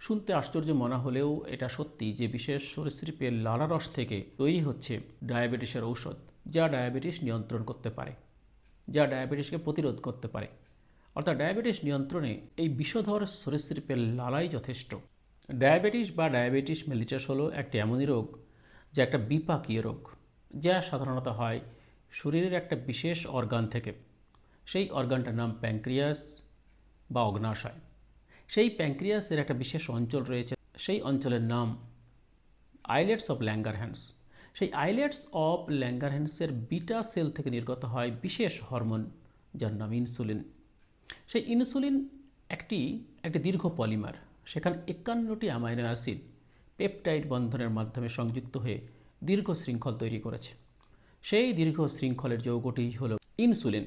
শুনতে আশ্চর্য মনে হলেও এটা সত্যি যে বিশেষ সরীসৃপের লালারস থেকে তৈরি হচ্ছে ডায়াবেটিসের ঔষধ, যা ডায়াবেটিস নিয়ন্ত্রণ করতে পারে, যা ডায়াবেটিসকে প্রতিরোধ করতে পারে। অর্থাৎ ডায়াবেটিস নিয়ন্ত্রণে এই বিষধর সরীসৃপের লালাই যথেষ্ট। ডায়াবেটিস বা ডায়াবেটিস মেলিটাস হলো একটি এমনই রোগ যা একটা বিপাকীয় রোগ, যা সাধারণত হয় শরীরের একটা বিশেষ অর্গান থেকে। সেই অর্গানটার নাম প্যানক্রিয়াস বা অগ্নাশয়। সেই প্যানক্রিয়াসের একটা বিশেষ অঞ্চল রয়েছে, সেই অঞ্চলের নাম আইলেটস অফ ল্যাঙ্গারহ্যান্স। সেই আইলেটস অফ ল্যাঙ্গারহ্যান্সের বিটা সেল থেকে নির্গত হয় বিশেষ হরমোন, যার নাম ইনসুলিন। সেই ইনসুলিন একটি দীর্ঘ পলিমার। সেখানে 51টি অ্যামাইনো অ্যাসিড পেপটাইড বন্ধনের মাধ্যমে সংযুক্ত হয়ে দীর্ঘ শৃঙ্খল তৈরি করেছে। সেই দীর্ঘ শৃঙ্খলের যৌগটি হলো ইনসুলিন।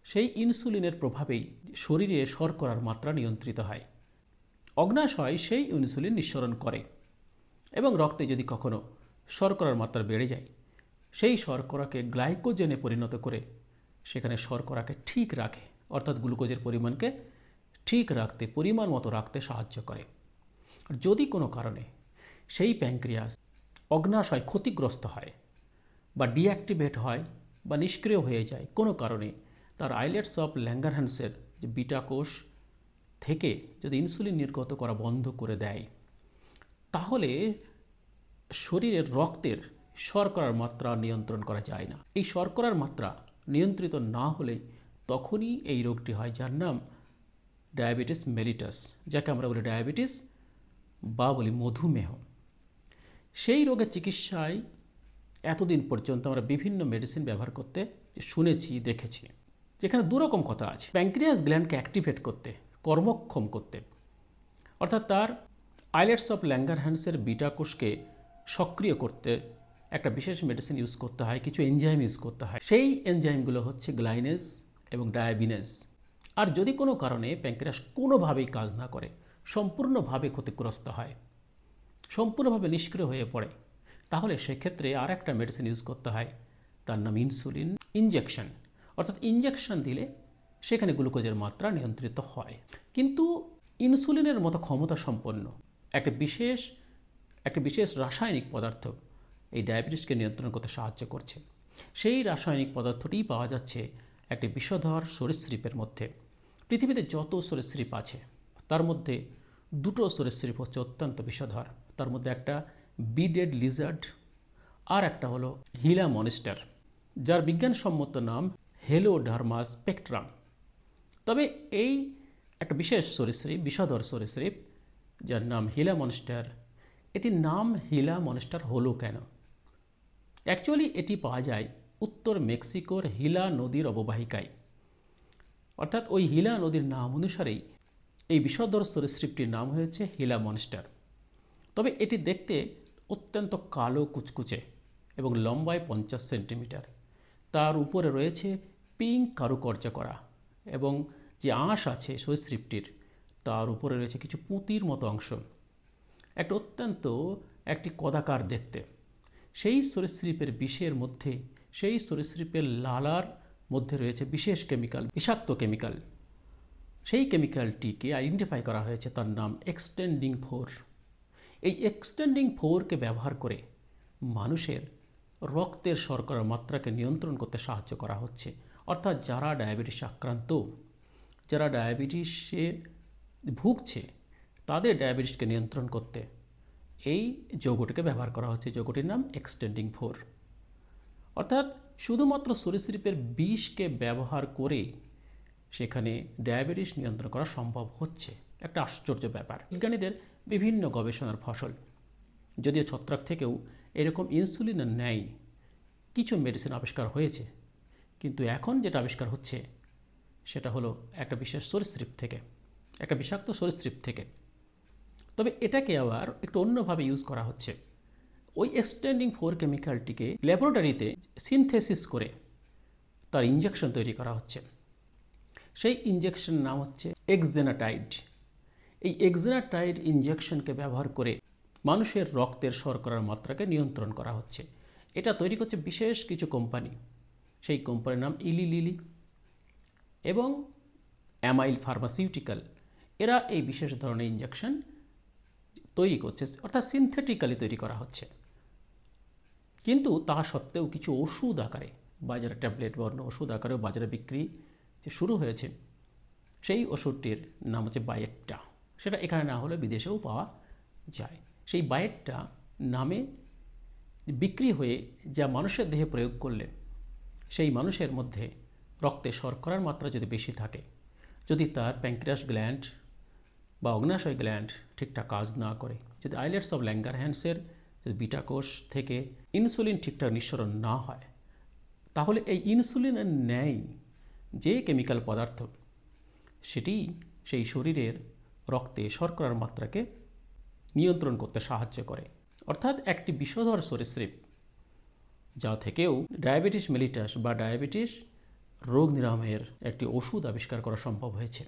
সেই ইনসুলিনের প্রভাবেই শরীরে শর্করার মাত্রা নিয়ন্ত্রিত হয়। অগ্নাশয় সেই ইনসুলিন নিঃসরণ করে এবং রক্তে যদি কখনো শর্করার মাত্রা বেড়ে যায়, সেই শর্করাকে গ্লাইকোজেনে পরিণত করে সেখানে শর্করাকে ঠিক রাখে, অর্থাৎ গ্লুকোজের পরিমাণকে ঠিক রাখতে, পরিমাণ মতো রাখতে সাহায্য করে। আর যদি কোনো কারণে সেই প্যানক্রিয়াস অগ্নাশয় ক্ষতিগ্রস্ত হয় বা ডিঅ্যাক্টিভেট হয় বা নিষ্ক্রিয় হয়ে যায় কোনো কারণে, তার আইলেটস অফ ল্যাঙ্গারহ্যান্সের যে বিটা কোষ থেকে যদি ইনসুলিন নির্গত করা বন্ধ করে দেয়, তাহলে শরীরের রক্তের শর্করার মাত্রা নিয়ন্ত্রণ করা যায় না। এই শর্করার মাত্রা নিয়ন্ত্রিত না হলে তখনই এই রোগটি হয়, যার নাম ডায়াবেটিস মেলিটাস, যাকে আমরা বলি ডায়াবেটিস বা বলি মধুমেহ। সেই রোগের চিকিৎসায় এতদিন পর্যন্ত আমরা বিভিন্ন মেডিসিন ব্যবহার করতে শুনেছি, দেখেছি। যেখানে দুরকম কথা আছে। প্যানক্রিয়াস গ্ল্যান্ডকে অ্যাক্টিভেট করতে, কর্মক্ষম করতে, অর্থাৎ তার আইলেটস অফ ল্যাঙ্গারহ্যান্সের বিটা কোষকে সক্রিয় করতে একটা বিশেষ মেডিসিন ইউজ করতে হয়, কিছু এনজাইম ইউজ করতে হয়। সেই এনজাইমগুলো হচ্ছে গ্লাইনেজ এবং ডায়াবিনেজ। আর যদি কোনো কারণে প্যানক্রিয়াস কোনোভাবেই কাজ না করে, সম্পূর্ণভাবে ক্ষতিগ্রস্ত হয়, সম্পূর্ণভাবে নিষ্ক্রিয় হয়ে পড়ে, তাহলে সেক্ষেত্রে আর একটা মেডিসিন ইউজ করতে হয়, তার নাম ইনসুলিন ইনজেকশন। অর্থাৎ ইনজেকশন দিলে সেখানে গ্লুকোজের মাত্রা নিয়ন্ত্রিত হয়। কিন্তু ইনসুলিনের মতো ক্ষমতা সম্পন্ন একটা বিশেষ রাসায়নিক পদার্থ এই ডায়াবেটিসকে নিয়ন্ত্রণ করতে সাহায্য করছে। সেই রাসায়নিক পদার্থটি পাওয়া যাচ্ছে একটি বিষধর সরীসৃপের মধ্যে। পৃথিবীতে যত সরীসৃপ আছে তার মধ্যে দুটো সরীসৃপ হচ্ছে অত্যন্ত বিষধর। তার মধ্যে একটা বিডেড লিজার্ড, আর একটা হলো হিলা মনস্টার, যার বিজ্ঞানসম্মত নাম হেলোডার্মা স্পেকট্রাম। তবে এই একটা বিশেষ সরীসৃপ, বিষধর সরীসৃপ, যার নাম হিলা মনস্টার, এটির নাম হিলা মনস্টার হলো কেন? অ্যাকচুয়ালি এটি পাওয়া যায় উত্তর মেক্সিকোর হিলা নদীর অববাহিকায়। অর্থাৎ ওই হিলা নদীর নাম অনুসারেই এই বিষধর সরীসৃপটির নাম হয়েছে হিলা মনস্টার। তবে এটি দেখতে অত্যন্ত কালো কুচকুচে এবং লম্বায় 50 সেন্টিমিটার। তার উপরে রয়েছে পিঙ্ক কারুকার্য করা, এবং যে আঁশ আছে সরীসৃপটির তার উপরে রয়েছে কিছু পুঁতির মতো অংশ। একটা অত্যন্ত একটি কদাকার দেখতে। সেই সরীসৃপের বিষের মধ্যে, সেই সরীসৃপের লালার মধ্যে রয়েছে বিশেষ কেমিক্যাল, বিষাক্ত কেমিক্যাল। সেই কেমিক্যালটিকে আইডেন্টিফাই করা হয়েছে, তার নাম এক্সটেন্ডিং 4। এই এক্সটেন্ডিং 4কে ব্যবহার করে মানুষের রক্তের শর্করার মাত্রাকে নিয়ন্ত্রণ করতে সাহায্য করা হচ্ছে। অর্থাৎ যারা ডায়াবেটিসে আক্রান্ত, যারা ডায়াবেটিসে ভুগছে, তাদের ডায়াবেটিসকে নিয়ন্ত্রণ করতে এই যৌগটিকে ব্যবহার করা হচ্ছে। যৌগটির নাম এক্সটেন্ডিং 4। অর্থাৎ শুধুমাত্র সরীসৃপের বিষকে ব্যবহার করে সেখানে ডায়াবেটিস নিয়ন্ত্রণ করা সম্ভব হচ্ছে। একটা আশ্চর্য ব্যাপার, বিজ্ঞানীদের বিভিন্ন গবেষণার ফসল। যদিও ছত্রাক থেকেও এরকম ইনসুলিনের ন্যায় কিছু মেডিসিন আবিষ্কার হয়েছে, কিন্তু এখন যেটা আবিষ্কার হচ্ছে সেটা হলো একটা বিশেষ সরীসৃপ থেকে, একটা বিষাক্ত সরীসৃপ থেকে। তবে এটাকে আবার একটু অন্যভাবে ইউজ করা হচ্ছে। ওই এক্সটেন্ডিং 4 কেমিক্যালটিকে ল্যাবরেটরিতে সিনথেসিস করে তার ইনজেকশন তৈরি করা হচ্ছে। সেই ইনজেকশন নাম হচ্ছে এক্সেনাটাইড। এই এক্সেনাটাইড ইনজেকশনকে ব্যবহার করে মানুষের রক্তের শর্করার মাত্রাকে নিয়ন্ত্রণ করা হচ্ছে। এটা তৈরি করছে বিশেষ কিছু কোম্পানি। সেই কোম্পানির নাম ইলি লিলি এবং অ্যামাইল ফার্মাসিউটিক্যাল। এরা এই বিশেষ ধরনের ইনজেকশন তৈরি করছে, অর্থাৎ সিনথেটিক্যালি তৈরি করা হচ্ছে। কিন্তু তা সত্ত্বেও কিছু ওষুধ আকারে বাজারে, ট্যাবলেট বা অন্য ওষুধ আকারেও বাজারে বিক্রি যে শুরু হয়েছে, সেই ওষুধটির নাম হচ্ছে বায়েট্টা। সেটা এখানে না হলে বিদেশেও পাওয়া যায়। সেই বায়েট্টা নামে বিক্রি হয়ে যা মানুষের দেহে প্রয়োগ করলে সেই মানুষের মধ্যে রক্তে শর্করার মাত্রা যদি বেশি থাকে, যদি তার প্যাঙ্ক্রিয়াস গ্ল্যান্ড বা অগ্ন্যাশয় গ্ল্যান্ড ঠিকঠাক কাজ না করে, যদি আইলেটস অফ ল্যাঙ্গারহ্যান্সের যদি বিটা কোষ থেকে ইনসুলিন ঠিকঠাক নিঃসরণ না হয়, তাহলে এই ইনসুলিনের ন্যায় যে কেমিক্যাল পদার্থ, সেটি সেই শরীরের রক্তে শর্করার মাত্রাকে নিয়ন্ত্রণ করতে সাহায্য করে। অর্থাৎ একটি বিষধর সরীসৃপ যা থেকেও ডায়াবেটিস মেলিটাস বা ডায়াবেটিস রোগ নিরাময়ের একটি ওষুধ আবিষ্কার করা সম্ভব হয়েছে।